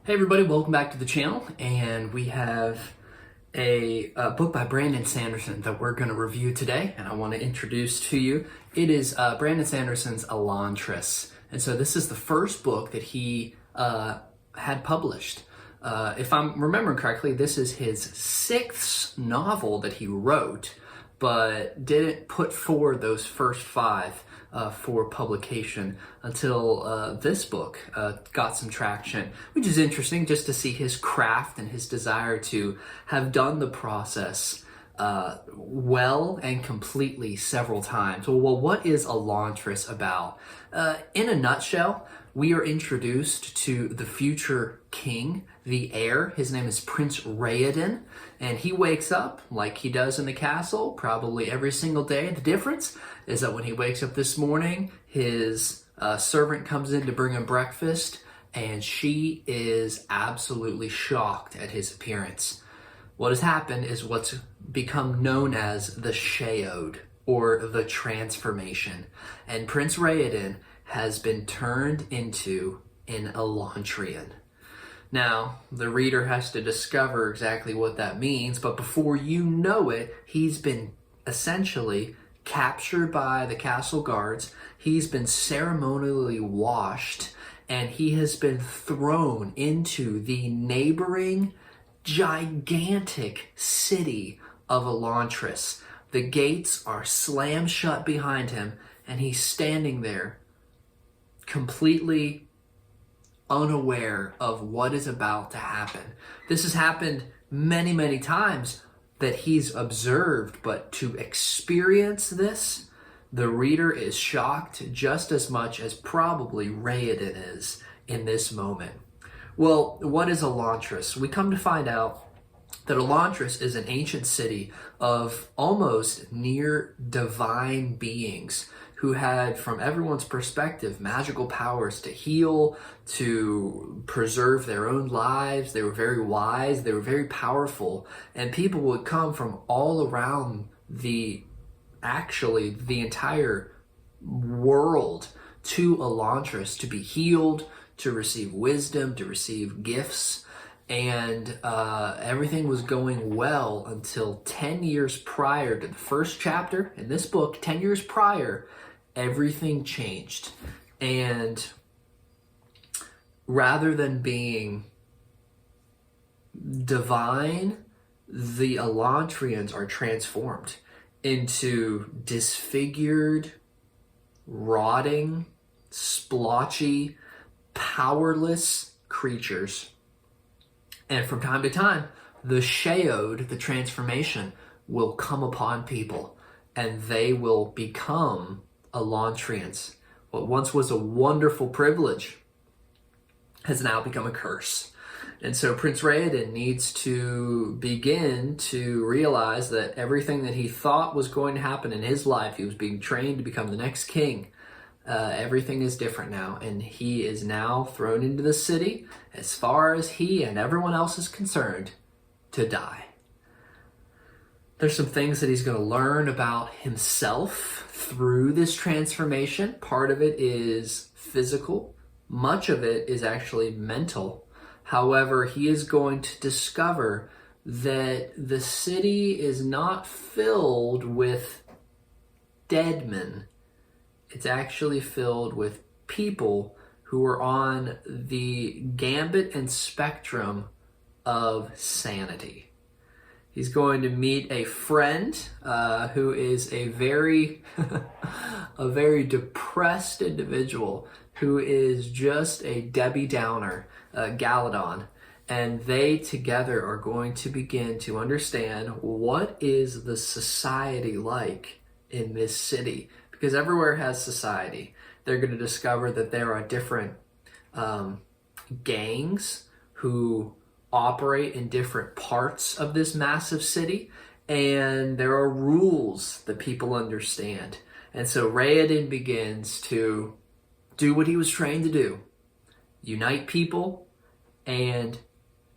Hey everybody, welcome back to the channel, and we have a book by Brandon Sanderson that we're going to review today, and I want to introduce to you. It is Brandon Sanderson's Elantris, and so this is the first book that he had published. If I'm remembering correctly, this is his sixth novel that he wrote, but didn't put forward those first five for publication until this book got some traction, which is interesting just to see his craft and his desire to have done the process well and completely several times. Well, what is Elantris about? In a nutshell, we are introduced to the future king, the heir. His name is Prince Raoden, and he wakes up like he does in the castle probably every single day. The difference is that when he wakes up this morning, his servant comes in to bring him breakfast, and she is absolutely shocked at his appearance. What has happened is what's become known as the Sheod, or the transformation. And Prince Raoden has been turned into an Elantrian. Now, the reader has to discover exactly what that means, but before you know it, he's been essentially captured by the castle guards, he's been ceremonially washed, and he has been thrown into the neighboring gigantic city of Elantris. The gates are slammed shut behind him, and he's standing there completely unaware of what is about to happen. This has happened many, many times that he's observed, but to experience this, the reader is shocked just as much as probably Raoden is in this moment. Well, what is Elantris? We come to find out that Elantris is an ancient city of almost near divine beings who had, from everyone's perspective, magical powers to heal, to preserve their own lives. They were very wise, they were very powerful, and people would come from all around the entire world to Elantris to be healed, to receive wisdom, to receive gifts, and everything was going well until 10 years prior to the first chapter in this book. 10 years prior, everything changed, and rather than being divine, the Elantrians are transformed into disfigured, rotting, splotchy, powerless creatures. And from time to time, the Sheod, the transformation, will come upon people, and they will become Elantrians. What once was a wonderful privilege has now become a curse. And so Prince Raoden needs to begin to realize that everything that he thought was going to happen in his life, he was being trained to become the next king, everything is different now, and he is now thrown into the city, as far as he and everyone else is concerned, to die. There's some things that he's going to learn about himself through this transformation. Part of it is physical. Much of it is actually mental. However, he is going to discover that the city is not filled with dead men. It's actually filled with people who are on the gambit and spectrum of sanity. He's going to meet a friend who is a very, a very depressed individual who is just a Debbie Downer, Galadon. And they together are going to begin to understand what is the society like in this city. Because everywhere has society. They're going to discover that there are different gangs who operate in different parts of this massive city, and there are rules that people understand. And so Raoden begins to do what he was trained to do: unite people and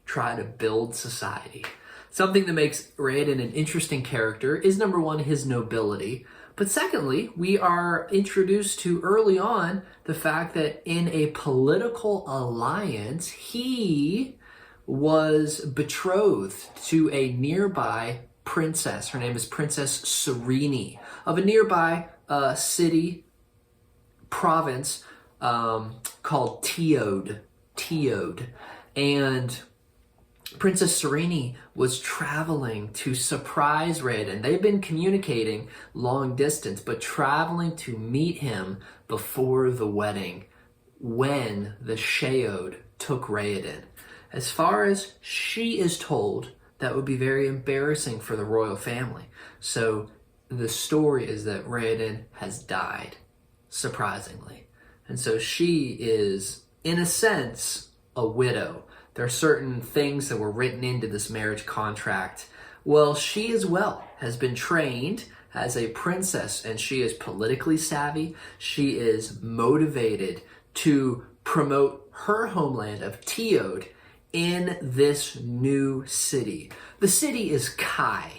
try to build society. Something that makes Raoden an interesting character is, number one, his nobility, But secondly, we are introduced to early on the fact that in a political alliance, he was betrothed to a nearby princess. Her name is Princess Serene of a nearby city, province called Teode. And Princess Serene was traveling to surprise Raoden. They've been communicating long distance, but traveling to meet him before the wedding when the Sheod took Raoden. As far as she is told, that would be very embarrassing for the royal family. So the story is that Raoden has died, surprisingly. And so she is, in a sense, a widow. There are certain things that were written into this marriage contract. Well, she as well has been trained as a princess, and she is politically savvy. She is motivated to promote her homeland of Teode in this new city. The city is Kai,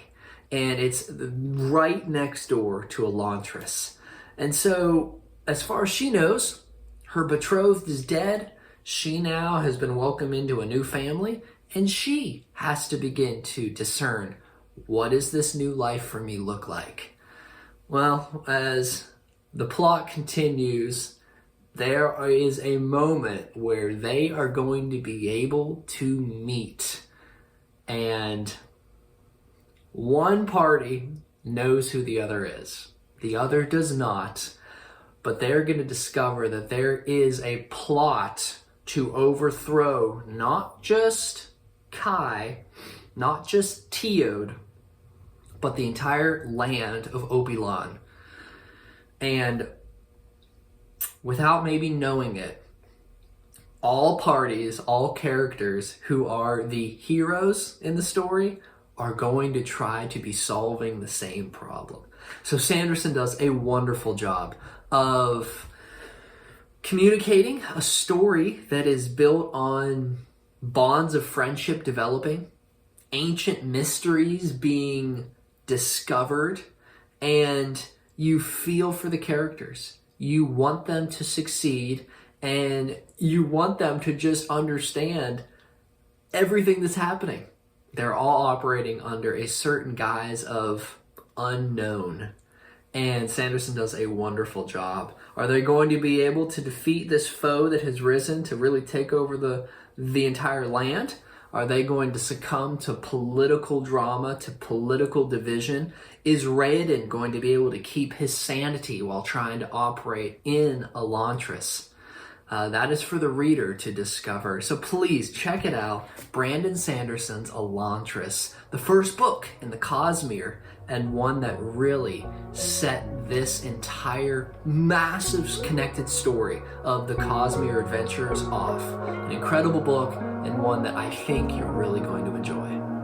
and it's right next door to Elantris. And so, as far as she knows, her betrothed is dead. She now has been welcomed into a new family, and she has to begin to discern, what does this new life for me look like? Well, as the plot continues, there is a moment where they are going to be able to meet, and one party knows who the other is. The other does not, but they're going to discover that there is a plot to overthrow not just Kai, not just Teode, but the entire land of Oberon. And without maybe knowing it, all parties, all characters who are the heroes in the story are going to try to be solving the same problem. So Sanderson does a wonderful job of communicating a story that is built on bonds of friendship developing, ancient mysteries being discovered, and you feel for the characters. You want them to succeed, and you want them to just understand everything that's happening. They're all operating under a certain guise of unknown. And Sanderson does a wonderful job. Are they going to be able to defeat this foe that has risen to really take over the entire land? Are they going to succumb to political drama, to political division? Is Raoden going to be able to keep his sanity while trying to operate in Elantris? That is for the reader to discover. So please check it out. Brandon Sanderson's Elantris, the first book in the Cosmere, and one that really set this entire massive connected story of the Cosmere adventures off. An incredible book, and one that I think you're really going to enjoy.